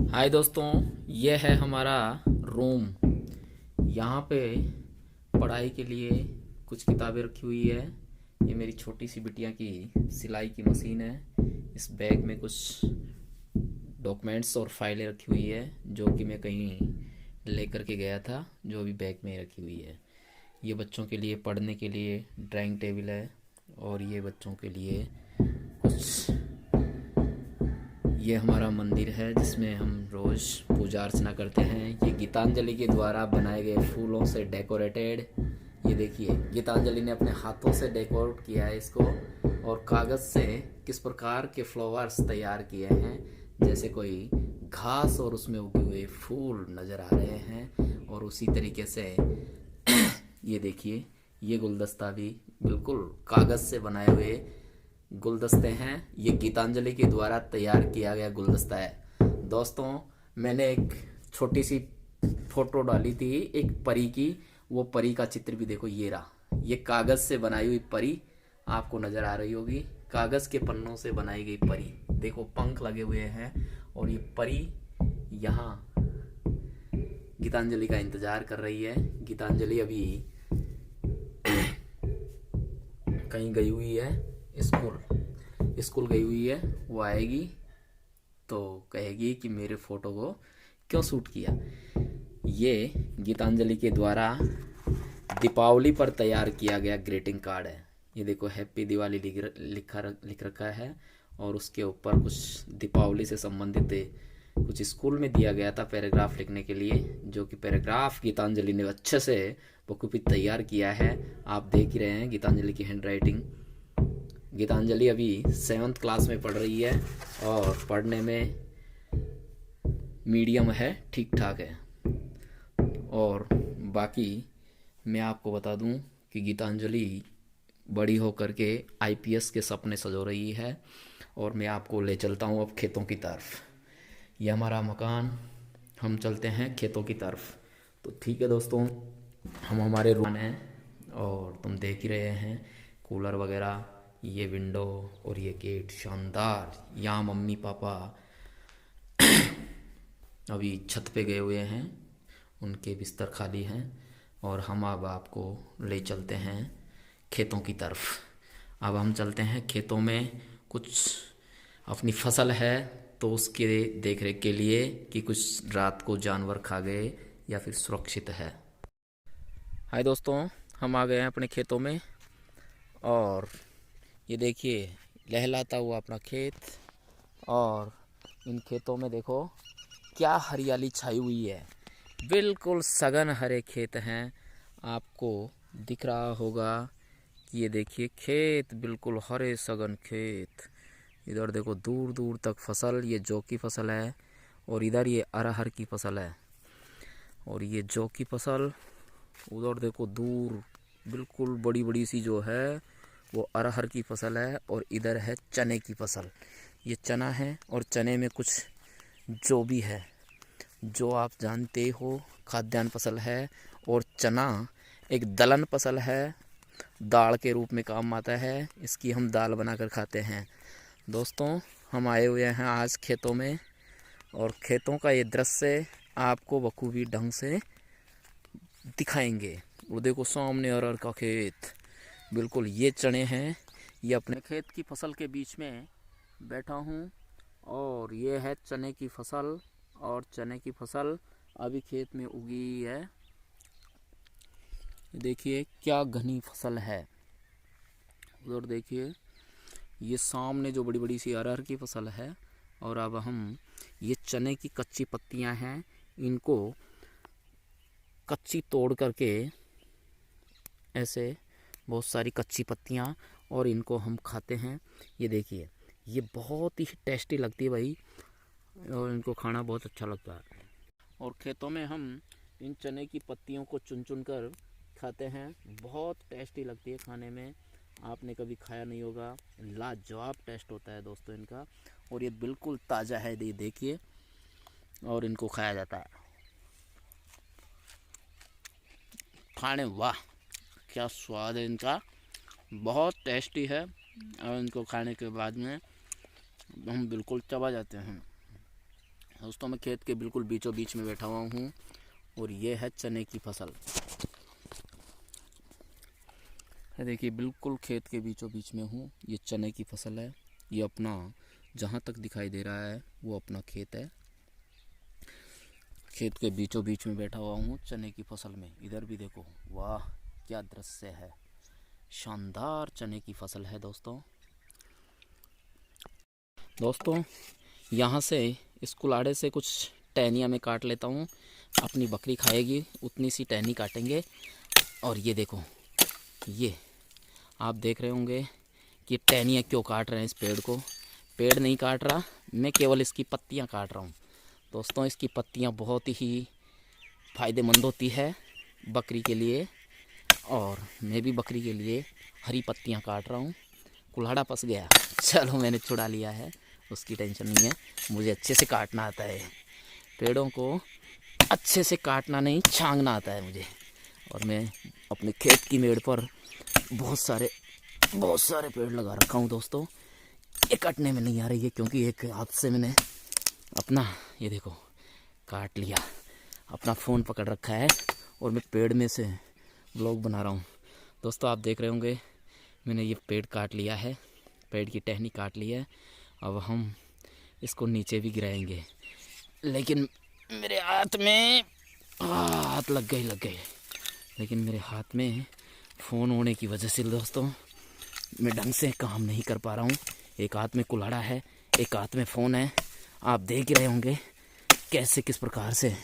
हाय दोस्तों, ये है हमारा रूम। यहाँ पे पढ़ाई के लिए कुछ किताबें रखी हुई है। ये मेरी छोटी सी बिटिया की सिलाई की मशीन है। इस बैग में कुछ डॉक्यूमेंट्स और फाइलें रखी हुई है जो कि मैं कहीं लेकर के गया था, जो अभी बैग में रखी हुई है। ये बच्चों के लिए पढ़ने के लिए ड्राइंग टेबल है। और ये बच्चों के लिए कुछ, ये हमारा मंदिर है जिसमें हम रोज़ पूजा अर्चना करते हैं। ये गीतांजलि के द्वारा बनाए गए फूलों से डेकोरेटेड, ये देखिए गीतांजलि ने अपने हाथों से डेकोरेट किया है इसको। और कागज़ से किस प्रकार के फ्लावर्स तैयार किए हैं, जैसे कोई घास और उसमें उगे हुए फूल नज़र आ रहे हैं। और उसी तरीके से ये देखिए, ये गुलदस्ता भी बिल्कुल कागज़ से बनाए हुए गुलदस्ते हैं। ये गीतांजलि के द्वारा तैयार किया गया गुलदस्ता है। दोस्तों, मैंने एक छोटी सी फोटो डाली थी एक परी की। वो परी का चित्र भी देखो, ये रहा। ये कागज़ से बनाई हुई परी आपको नज़र आ रही होगी। कागज़ के पन्नों से बनाई गई परी, देखो पंख लगे हुए हैं। और ये परी यहाँ गीतांजलि का इंतज़ार कर रही है। गीतांजलि अभी कहीं गई हुई है, स्कूल गई हुई है। वो आएगी तो कहेगी कि मेरे फ़ोटो को क्यों शूट किया। ये गीतांजलि के द्वारा दीपावली पर तैयार किया गया ग्रीटिंग कार्ड है। ये देखो हैप्पी दिवाली लिख रखा है। और उसके ऊपर कुछ दीपावली से संबंधित कुछ स्कूल में दिया गया था पैराग्राफ लिखने के लिए, जो कि पैराग्राफ गीतांजलि ने अच्छे से बखूबी तैयार किया है। आप देख ही रहे हैं गीतांजलि की हैंड राइटिंग। गीतांजलि अभी 7th क्लास में पढ़ रही है और पढ़ने में मीडियम है, ठीक ठाक है। और बाकी मैं आपको बता दूं कि गीतांजलि बड़ी होकर के आईपीएस के सपने सजो रही है। और मैं आपको ले चलता हूं अब खेतों की तरफ। ये हमारा मकान, हम चलते हैं खेतों की तरफ। तो ठीक है दोस्तों, हम हमारे रूम हैं और तुम देख ही रहे हैं कूलर वगैरह, ये विंडो और ये गेट शानदार। यहाँ मम्मी पापा अभी छत पे गए हुए हैं, उनके बिस्तर खाली हैं। और हम अब आपको ले चलते हैं खेतों की तरफ। अब हम चलते हैं खेतों में। कुछ अपनी फसल है तो उसके देख रेख के लिए कि कुछ रात को जानवर खा गए या फिर सुरक्षित है। हाय दोस्तों, हम आ गए हैं अपने खेतों में। और ये देखिए लहलाता हुआ अपना खेत। और इन खेतों में देखो क्या हरियाली छाई हुई है। बिल्कुल सघन हरे खेत हैं। आपको दिख रहा होगा कि ये देखिए खेत बिल्कुल हरे सघन खेत। इधर देखो दूर दूर तक फसल, ये जौ की फसल है। और इधर ये अरहर की फसल है। और ये जौ की फसल उधर देखो दूर बिल्कुल बड़ी बड़ी सी जो है वो अरहर की फसल है। और इधर है चने की फसल। ये चना है और चने में कुछ जो भी है, जो आप जानते हो खाद्यान्न फसल है। और चना एक दलहन फसल है, दाल के रूप में काम आता है। इसकी हम दाल बनाकर खाते हैं। दोस्तों, हम आए हुए हैं आज खेतों में। और खेतों का ये दृश्य आपको बखूबी ढंग से दिखाएंगे। वो देखो सामने अरहर का खेत, बिल्कुल ये चने हैं। ये अपने खेत की फसल के बीच में बैठा हूँ। और ये है चने की फसल। और चने की फसल अभी खेत में उगी है। देखिए क्या घनी फसल है। उधर देखिए ये सामने जो बड़ी बड़ी सी अरहर की फसल है। और अब हम, ये चने की कच्ची पत्तियां हैं, इनको कच्ची तोड़ करके ऐसे बहुत सारी कच्ची पत्तियां, और इनको हम खाते हैं। ये देखिए ये बहुत ही टेस्टी लगती है भाई, और इनको खाना बहुत अच्छा लगता है। और खेतों में हम इन चने की पत्तियों को चुन चुन कर खाते हैं। बहुत टेस्टी लगती है खाने में। आपने कभी खाया नहीं होगा, लाजवाब टेस्ट होता है दोस्तों इनका। और ये बिल्कुल ताज़ा है, ये देखिए। और इनको खाया जाता है। खाने वाह क्या स्वाद है इनका, बहुत टेस्टी है। और इनको खाने के बाद में हम बिल्कुल चबा जाते हैं। दोस्तों मैं खेत के बिल्कुल बीचों बीच में बैठा हुआ हूँ और ये है चने की फसल। देखिए बिल्कुल खेत के बीचों बीच में हूँ। ये चने की फसल है। ये अपना जहाँ तक दिखाई दे रहा है वो अपना खेत है। खेत के बीचों बीच में बैठा हुआ हूँ चने की फसल में। इधर भी देखो, वाह क्या दृश्य है, शानदार चने की फसल है दोस्तों। यहाँ से इस कुल्हाड़े से कुछ टहनियाँ मैं काट लेता हूँ। अपनी बकरी खाएगी उतनी सी टहनी काटेंगे। और ये देखो, ये आप देख रहे होंगे कि टहनियाँ क्यों काट रहे हैं इस पेड़ को। पेड़ नहीं काट रहा मैं, केवल इसकी पत्तियाँ काट रहा हूँ दोस्तों। इसकी पत्तियाँ बहुत ही फ़ायदेमंद होती है बकरी के लिए, और मैं भी बकरी के लिए हरी पत्तियाँ काट रहा हूँ। कुल्हाड़ा फंस गया, चलो मैंने छुड़ा लिया है, उसकी टेंशन नहीं है। मुझे अच्छे से काटना आता है, पेड़ों को अच्छे से काटना नहीं छांगना आता है मुझे। और मैं अपने खेत की मेड़ पर बहुत सारे पेड़ लगा रखा हूँ दोस्तों। ये काटने में नहीं आ रही है क्योंकि एक हाथ से मैंने अपना, ये देखो, काट लिया। अपना फ़ोन पकड़ रखा है और मैं पेड़ में से व्लॉग बना रहा हूँ दोस्तों। आप देख रहे होंगे मैंने ये पेड़ काट लिया है, पेड़ की टहनी काट ली है। अब हम इसको नीचे भी गिराएंगे, लेकिन मेरे हाथ में हाथ लग गई। लेकिन मेरे हाथ में फ़ोन होने की वजह से दोस्तों मैं ढंग से काम नहीं कर पा रहा हूँ। एक हाथ में कुल्हाड़ा है, एक हाथ में फ़ोन है। आप देख रहे होंगे कैसे किस प्रकार से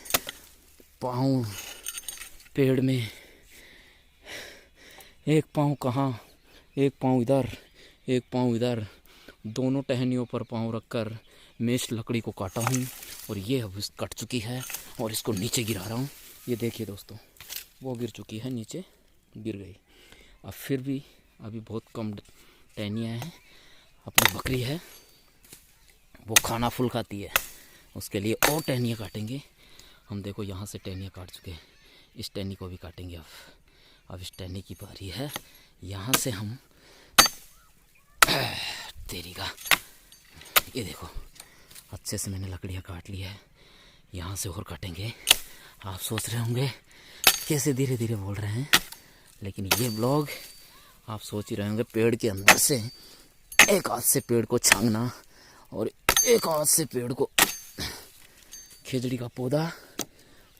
पाँव पेड़ में, एक पाँव कहाँ, एक पाँव इधर, एक पाँव इधर, दोनों टहनियों पर पाँव रखकर मैं इस लकड़ी को काटा हूँ। और ये अब कट चुकी है और इसको नीचे गिरा रहा हूँ। ये देखिए दोस्तों, वो गिर चुकी है, नीचे गिर गई। अब फिर भी अभी बहुत कम टहनियाँ हैं। अपनी बकरी है, वो खाना फुल खाती है, उसके लिए और टहनियाँ काटेंगे हम। देखो यहाँ से टहनियाँ काट चुके हैं, इस टहनी को भी काटेंगे। अब इस टहनी की बारी है। यहाँ से हम तेरी का, ये देखो अच्छे से मैंने लकड़ियाँ काट ली है। यहाँ से और काटेंगे। आप सोच रहे होंगे कैसे धीरे धीरे बोल रहे हैं, लेकिन ये ब्लॉग आप सोच ही रहे होंगे पेड़ के अंदर से एक हाथ से पेड़ को छांगना और एक हाथ से पेड़ को, खेजड़ी का पौधा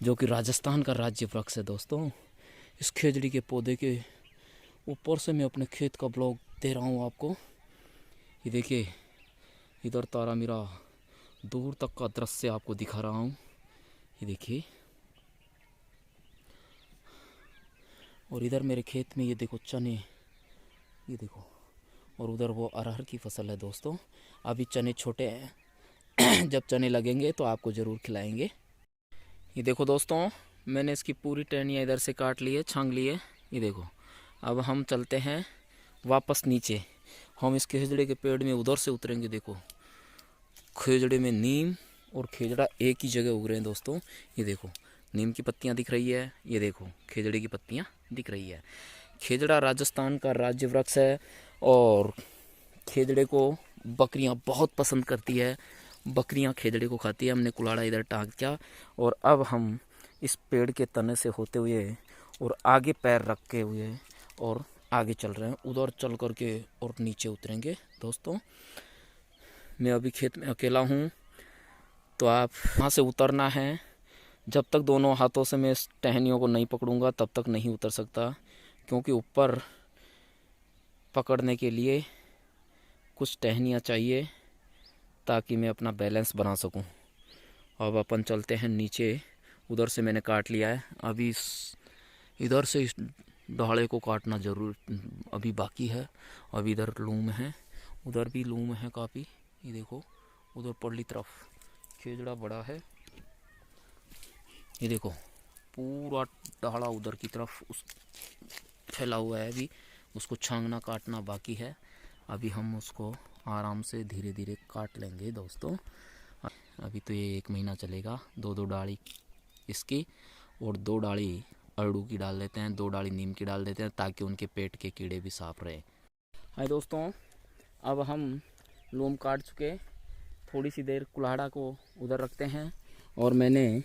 जो कि राजस्थान का राज्य वृक्ष है दोस्तों, इस खेजड़ी के पौधे के ऊपर से मैं अपने खेत का ब्लॉग दे रहा हूँ आपको। ये देखिए इधर तारा मीरा दूर तक का दृश्य आपको दिखा रहा हूँ। ये देखिए, और इधर मेरे खेत में ये देखो चने, ये देखो, और उधर वो अरहर की फसल है दोस्तों। अभी चने छोटे हैं जब चने लगेंगे तो आपको ज़रूर खिलाएंगे। ये देखो दोस्तों, मैंने इसकी पूरी टहनियाँ इधर से काट ली है, छांग ली है। ये देखो, अब हम चलते हैं वापस नीचे। हम इस खेजड़े के पेड़ में उधर से उतरेंगे। देखो खेजड़े में नीम और खेजड़ा एक ही जगह उग रहे हैं दोस्तों। ये देखो नीम की पत्तियां दिख रही है, ये देखो खेजड़े की पत्तियां दिख रही है। खेजड़ा राजस्थान का राज्य वृक्ष है और खेजड़े को बकरियां बहुत पसंद करती है। बकरियां खेजड़े को खाती है। हमने कुल्हाड़ा इधर टांग दिया और अब हम इस पेड़ के तने से होते हुए और आगे पैर रखे हुए और आगे चल रहे हैं। उधर चल करके और नीचे उतरेंगे दोस्तों। मैं अभी खेत में अकेला हूँ, तो आप वहाँ से उतरना है। जब तक दोनों हाथों से मैं इस टहनियों को नहीं पकड़ूंगा तब तक नहीं उतर सकता, क्योंकि ऊपर पकड़ने के लिए कुछ टहनियाँ चाहिए ताकि मैं अपना बैलेंस बना सकूं। अब अपन चलते हैं नीचे। उधर से मैंने काट लिया है, अभी इधर से इस डाले को काटना ज़रूर अभी बाकी है। अभी इधर लूम है, उधर भी लूम है काफ़ी। ये देखो उधर पड़ली तरफ खेजड़ा बड़ा है। ये देखो पूरा डाला उधर की तरफ उस फैला हुआ है। अभी उसको छांगना काटना बाकी है। अभी हम उसको आराम से धीरे धीरे काट लेंगे दोस्तों। अभी तो ये 1 महीना चलेगा। 2-2 डाली इसकी और 2 डाली अरड़ू की डाल देते हैं, 2 डाली नीम की डाल देते हैं ताकि उनके पेट के कीड़े भी साफ रहे। हाय दोस्तों, अब हम लूम काट चुके, थोड़ी सी देर कुल्हाड़ा को उधर रखते हैं। और मैंने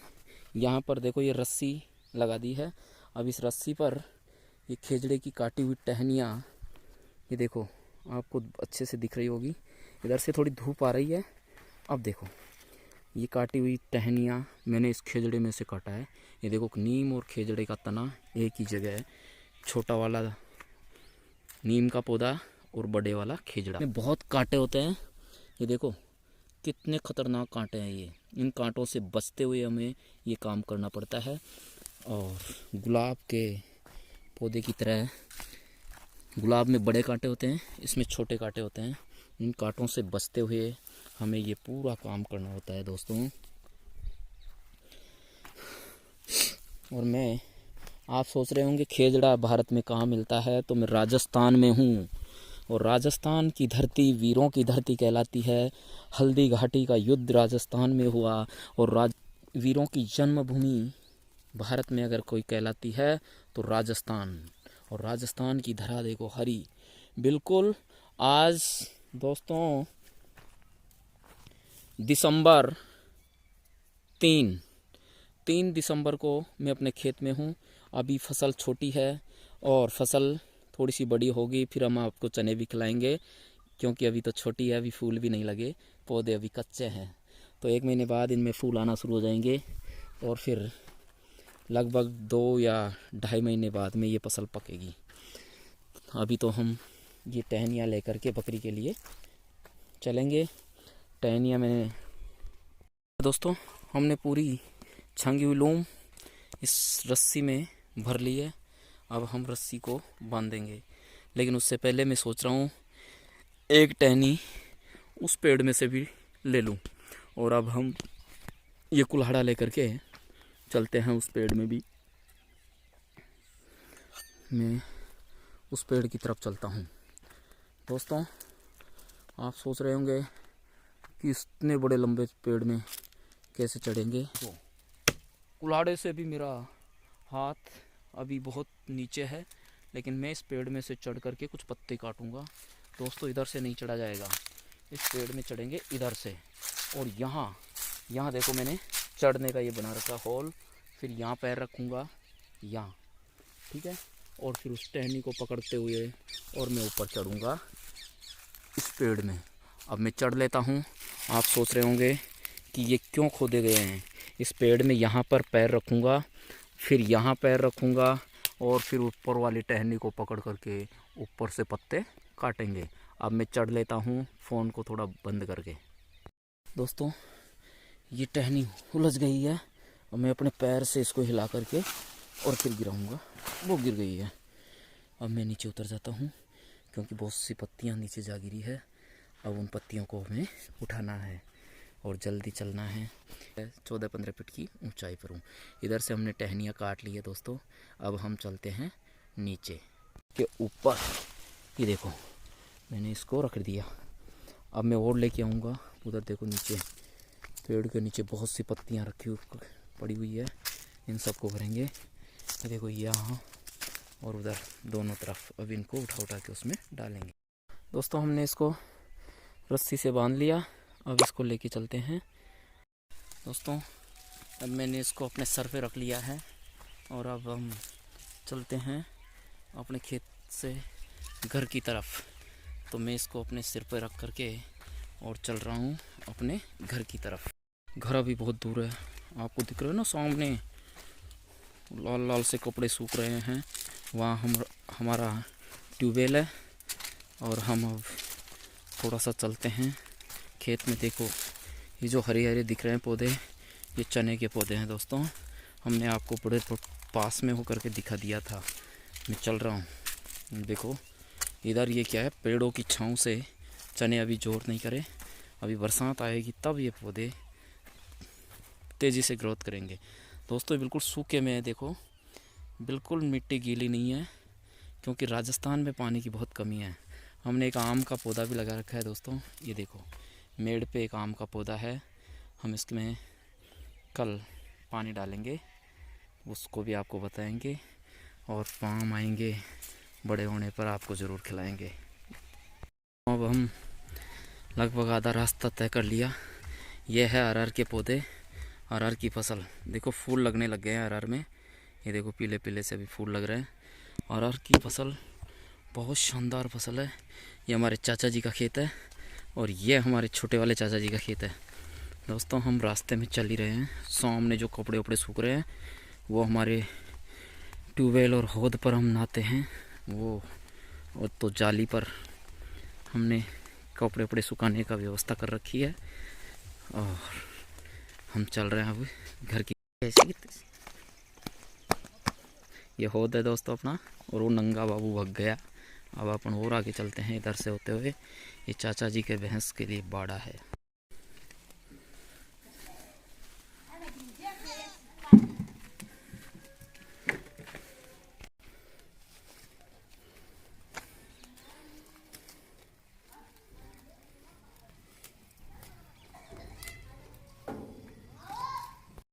यहाँ पर देखो ये रस्सी लगा दी है। अब इस रस्सी पर ये खेजड़े की काटी हुई टहनियाँ, ये देखो आपको अच्छे से दिख रही होगी, इधर से थोड़ी धूप आ रही है। अब देखो ये काटी हुई टहनियाँ मैंने इस खेजड़े में से काटा है। ये देखो नीम और खेजड़े का तना एक ही जगह है, छोटा वाला नीम का पौधा और बड़े वाला खेजड़ा में बहुत कांटे होते हैं। ये देखो कितने खतरनाक कांटे हैं ये। इन कांटों से बचते हुए हमें ये काम करना पड़ता है। और गुलाब के पौधे की तरह गुलाब में बड़े कांटे होते हैं, इसमें छोटे कांटे होते हैं। इन कांटों से बचते हुए हमें ये पूरा काम करना होता है दोस्तों। और मैं, आप सोच रहे होंगे खेजड़ा भारत में कहाँ मिलता है, तो मैं राजस्थान में हूँ। और राजस्थान की धरती वीरों की धरती कहलाती है। हल्दी घाटी का युद्ध राजस्थान में हुआ। और वीरों की जन्मभूमि भारत में अगर कोई कहलाती है तो राजस्थान। और राजस्थान की धरा देखो हरी, बिल्कुल। आज दोस्तों दिसंबर 3 दिसंबर को मैं अपने खेत में हूँ। अभी फसल छोटी है और फसल थोड़ी सी बड़ी होगी, फिर हम आपको चने भी खिलाएंगे, क्योंकि अभी तो छोटी है, अभी फूल भी नहीं लगे, पौधे अभी कच्चे हैं। तो 1 महीने बाद इनमें फूल आना शुरू हो जाएंगे और फिर लगभग 2 या 2.5 महीने बाद में ये फसल पकेगी। अभी तो हम ये टहनियाँ लेकर के बकरी के लिए चलेंगे। टहनियाँ में दोस्तों हमने पूरी छंगी हुई लूम इस रस्सी में भर ली है। अब हम रस्सी को बांधेंगे, लेकिन उससे पहले मैं सोच रहा हूँ एक टहनी उस पेड़ में से भी ले लूँ। और अब हम ये कुल्हाड़ा लेकर के चलते हैं उस पेड़ में भी। मैं उस पेड़ की तरफ चलता हूँ। दोस्तों आप सोच रहे होंगे कि इतने बड़े लंबे पेड़ में कैसे चढ़ेंगे। तो कुल्हाड़े से भी मेरा हाथ अभी बहुत नीचे है, लेकिन मैं इस पेड़ में से चढ़ करके कुछ पत्ते काटूंगा। दोस्तों इधर से नहीं चढ़ा जाएगा, इस पेड़ में चढ़ेंगे इधर से। और यहाँ देखो मैंने चढ़ने का ये बना रखा होल, फिर यहाँ पैर रखूँगा यहाँ, ठीक है। और फिर उस टहनी को पकड़ते हुए और मैं ऊपर चढ़ूँगा इस पेड़ में। अब मैं चढ़ लेता हूँ। आप सोच रहे होंगे कि ये क्यों खोदे गए हैं। इस पेड़ में यहाँ पर पैर रखूँगा, फिर यहाँ पैर रखूँगा और फिर ऊपर वाली टहनी को पकड़ करके ऊपर से पत्ते काटेंगे। अब मैं चढ़ लेता हूँ, फ़ोन को थोड़ा बंद करके। दोस्तों ये टहनी उलझ गई है और मैं अपने पैर से इसको हिला करके और फिर गिराऊंगा। वो गिर गई है। अब मैं नीचे उतर जाता हूँ, क्योंकि बहुत सी पत्तियाँ नीचे जा गिरी है। अब उन पत्तियों को हमें उठाना है और जल्दी चलना है। 14-15 फीट की ऊंचाई पर हूँ। इधर से हमने टहनियाँ काट ली है दोस्तों। अब हम चलते हैं नीचे के ऊपर। ये देखो मैंने इसको रख दिया। अब मैं और लेके आऊँगा। उधर देखो नीचे पेड़ के नीचे बहुत सी पत्तियाँ रखी पड़ी हुई है, इन सबको भरेंगे। ये देखो यहाँ और उधर दोनों तरफ। अब इनको उठा के उसमें डालेंगे। दोस्तों हमने इसको रस्सी से बांध लिया, अब इसको लेके चलते हैं। दोस्तों अब मैंने इसको अपने सर पे रख लिया है और अब हम चलते हैं अपने खेत से घर की तरफ। तो मैं इसको अपने सिर पे रख करके और चल रहा हूँ अपने घर की तरफ। घर अभी बहुत दूर है, आपको दिख रहा है ना सामने लाल लाल से कपड़े सूख रहे हैं। वहाँ हमारा ट्यूबवेल है और हम अब थोड़ा सा चलते हैं खेत में। देखो ये जो हरे हरे दिख रहे हैं पौधे, ये चने के पौधे हैं दोस्तों। हमने आपको बड़े पास में होकर के दिखा दिया था। मैं चल रहा हूँ, देखो इधर ये क्या है, पेड़ों की छांव से चने अभी जोर नहीं करे। अभी बरसात आएगी तब ये पौधे तेज़ी से ग्रोथ करेंगे। दोस्तों बिल्कुल सूखे में है, देखो बिल्कुल मिट्टी गीली नहीं है, क्योंकि राजस्थान में पानी की बहुत कमी है। हमने एक आम का पौधा भी लगा रखा है दोस्तों। ये देखो मेड़ पे एक आम का पौधा है। हम इसमें कल पानी डालेंगे, उसको भी आपको बताएंगे और आम आएंगे बड़े होने पर आपको ज़रूर खिलाएंगे। अब हम लगभग आधा रास्ता तय कर लिया। ये है अरहर के पौधे, अरहर की फसल। देखो फूल लगने लग गए हैं अरहर में, ये देखो पीले पीले से भी फूल लग रहे हैं। अरहर की फसल बहुत शानदार फसल है। ये हमारे चाचा जी का खेत है और ये हमारे छोटे वाले चाचा जी का खेत है। दोस्तों हम रास्ते में चल ही रहे हैं। सामने जो कपड़े वपड़े सूख रहे हैं वो हमारे ट्यूबवेल और हौद पर हम नहाते हैं वो, और तो जाली पर हमने कपड़े वपड़े सुखाने का व्यवस्था कर रखी है। और हम चल रहे हैं अब घर की। ये हौद है दोस्तों अपना, और वो नंगा बाबू भग गया। अब अपन और आगे चलते हैं इधर से होते हुए। ये चाचा जी के भैंस के लिए बाड़ा है।